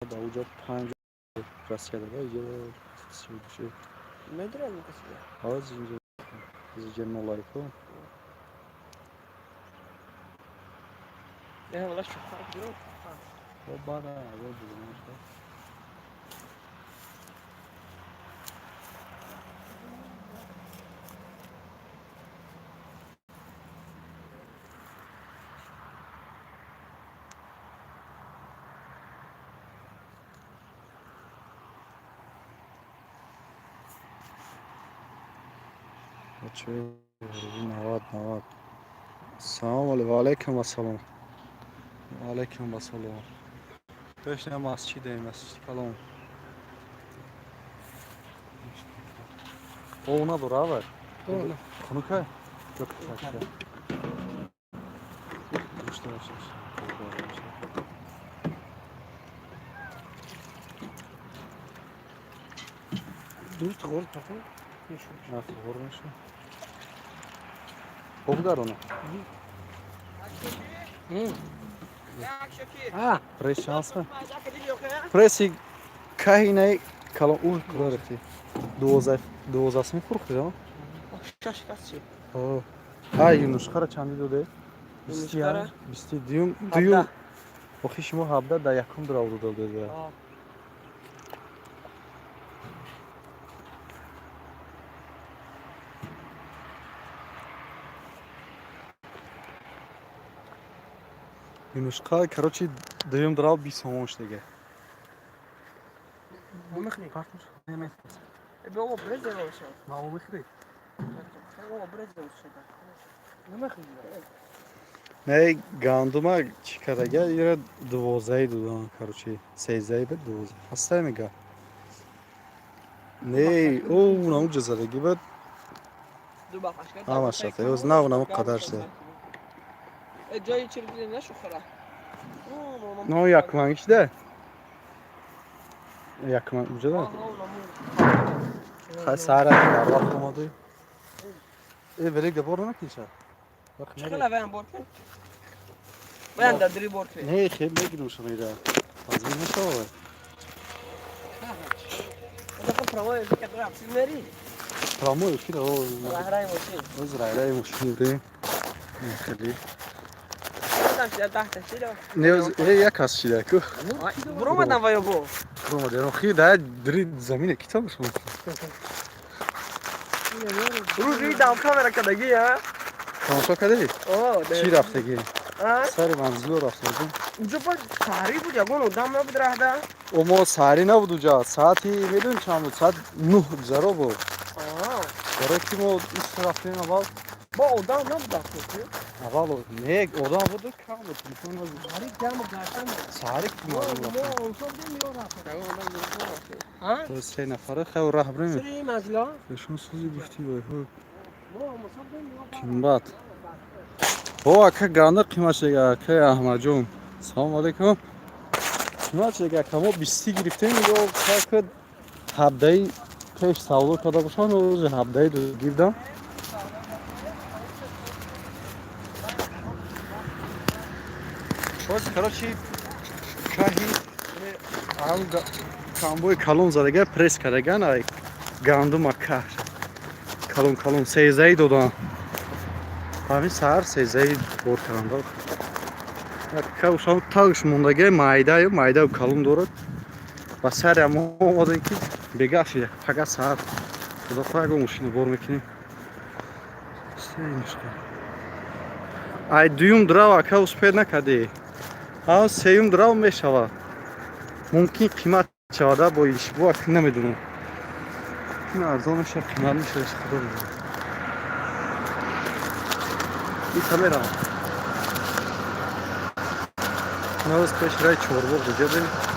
با اونجا 5 راست کرده یه چی بشه میدونم کسی از اینجا از جنو لایکو نه والله شوخ درو و بعد اول بودم بچه نواد السلام علیکم و السلام علیکم و السلام بشنه مسجد مسجد کلام او نه برابر نه خونو که çok güzel işte دوست خورد پسند میشه نه خور میشه خوب در اونو پریس شانسه پریسی کهی نه کلام اون کدارتی دوازده خور خدا شش کسی اوه های نسخه را چندی داده بیستی دیوم بخی شما 17 در یکم در آورده داده این نسخه کراچی دیوم در آورده 20 همونش دیگه نمیخری پارتنر نمیخری به او برز باشه ما او میخری او برز باشه نمیخری نه گاندوما چی کرده یه 12 دادن کراچی 13 به 12 هسته میگه نه او نمو جزرگی بود دو باقش کرد همه شده از نه نمو قدر شده جایی چی دیدی نشو خورا نه یک منگش ده یک من اونجا ده خیلی سهره در وقت اومده ای ولی گبار نکیشه چقدر وین بور کن وین در دری بور کن نه خیلی بگیرم شما ایره از این نشوه دفعه پرامای که در اپسی میری پرامو یکی ده راهرای ماشین از رایره ماشین ده خیلی نه یک از چیده کو برو مدن ویا بو برو مدن خیلی ده دری زمینه کتاب شما رو روی دام کامera کدگی ها تماشا کردی؟ چی رفتگی؟ ها سر منزل رفتگی اونجا با ساری بود یا گون دام نبود رهده اما ساری نبود اونجا ساعتی میدون چند بود ساعت 9 زرا بود برای که ما ایست رفتیم اول با اودام نبود رفته اول نه اودام بود کم بود تلفن نبود ساری گرم و گرشن بود ساری که ما رفتیم اونجا دیمیو رفته تو سه نفره خیلی راه بریم سری مزلا بهشون سوزی گفتی بای ها قیمت او اکا گانده قیمت شگه اکا احمد جون سلام علیکم قیمت شگه اکا ما 20 گرفتیم و که هفته پیش سوال کرده باشن و روز هفته دو گیردم باز کراچی کهی هم کامبوی کلون زدگه پریس کردگه نه گاندوم که کلون سیزهی دادن همین سهر سیزهی بور کردن که اوشان تاگش موندگه مایده و کلون دارد و سر اما آمدن که بگه شده فقط سهر خدا فقط ماشین بور میکنیم ای دویم دراو که اسپید نکردی ها سیوم دراو میشود ممکن قیمت چهارده با ایش با که نمیدونم این ارزان میشه قیمت میشه خدا میدونه این کامیرا نوز پیش رای چهاربار دیگه بریم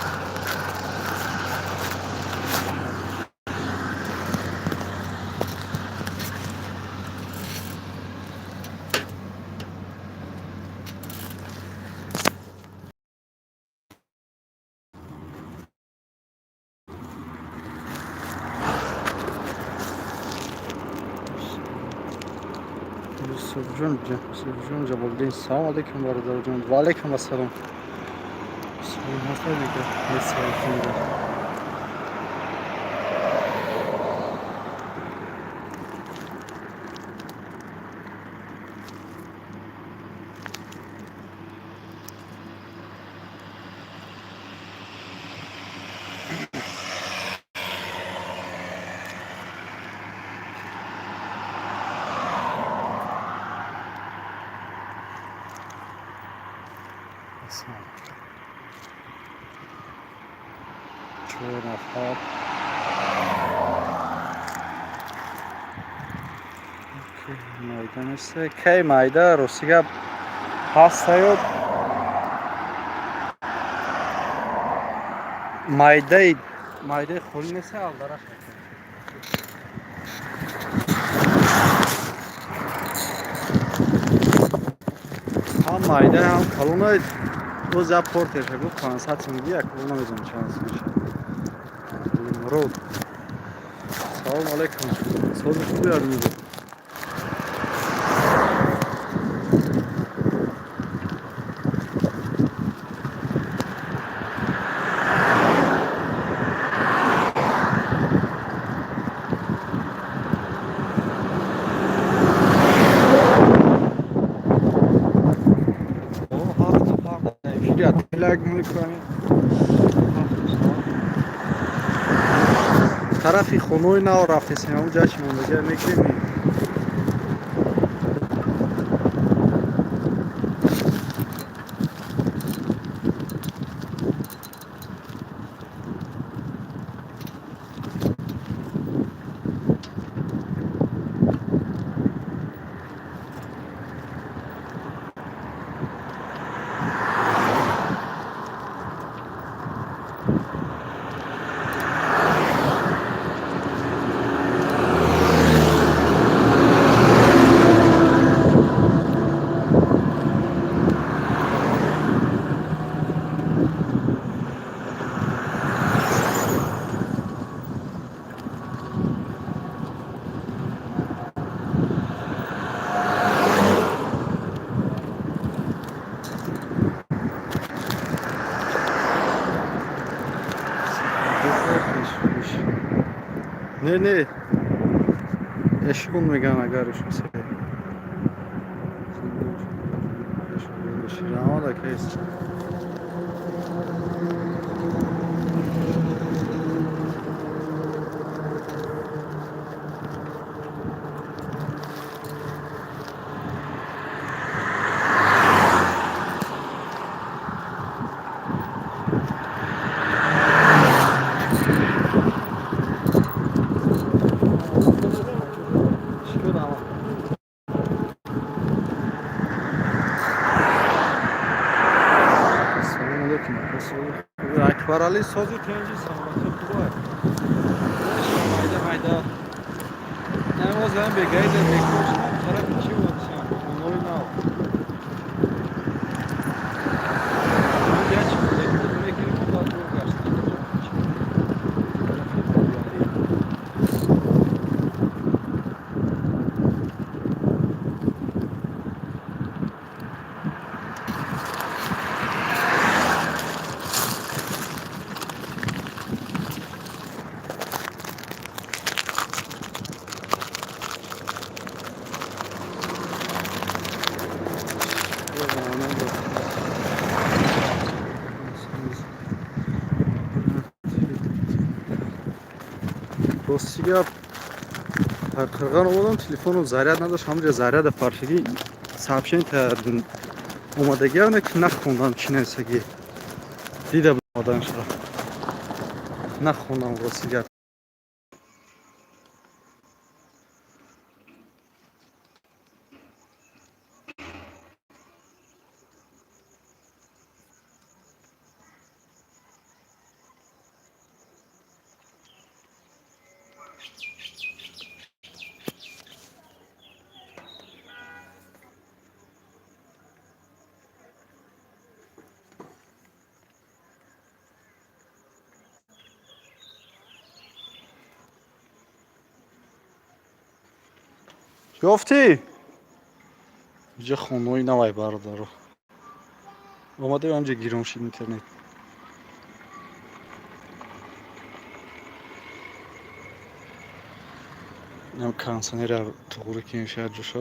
یوسف جون جمالدین سلام علیکم برادر جون و علیکم السلام Olmazsa bir de mesai şimdi. چهار نفر майда несте кай майда ростига ҳаста ё майдаи холӣ неста алдараш ҳам майда ҳам калонаи оз як портеша гуфт 500 сомиги як калона медонам чанд сом мешавад мурод салом алайкум сози хуби амиду تلاقي میکنی طرفی خونوی نو رفتی سیمون جاش مونده میکنی نه اشکون میگن اگرش میشه شیران کیست اکبر علی سازی تنجی سامانه خوبه майда نماز هم بگاهی در بکوشم طرف چی بود شم اونوی نو گچ بکوش میکنیم و باید رو گشتیم ростига қирған омадам телефону заряд надошт ҳамҷа заряда фаршиги сообщение кардин омадаги ана ки нахондам чи несаги дида омаданшро нахондам ростига ёфтӣ инҷа хонаи навай бародаро омадаи амҷа гирон шид интернет Nem kansanera doğru ki şer coşa.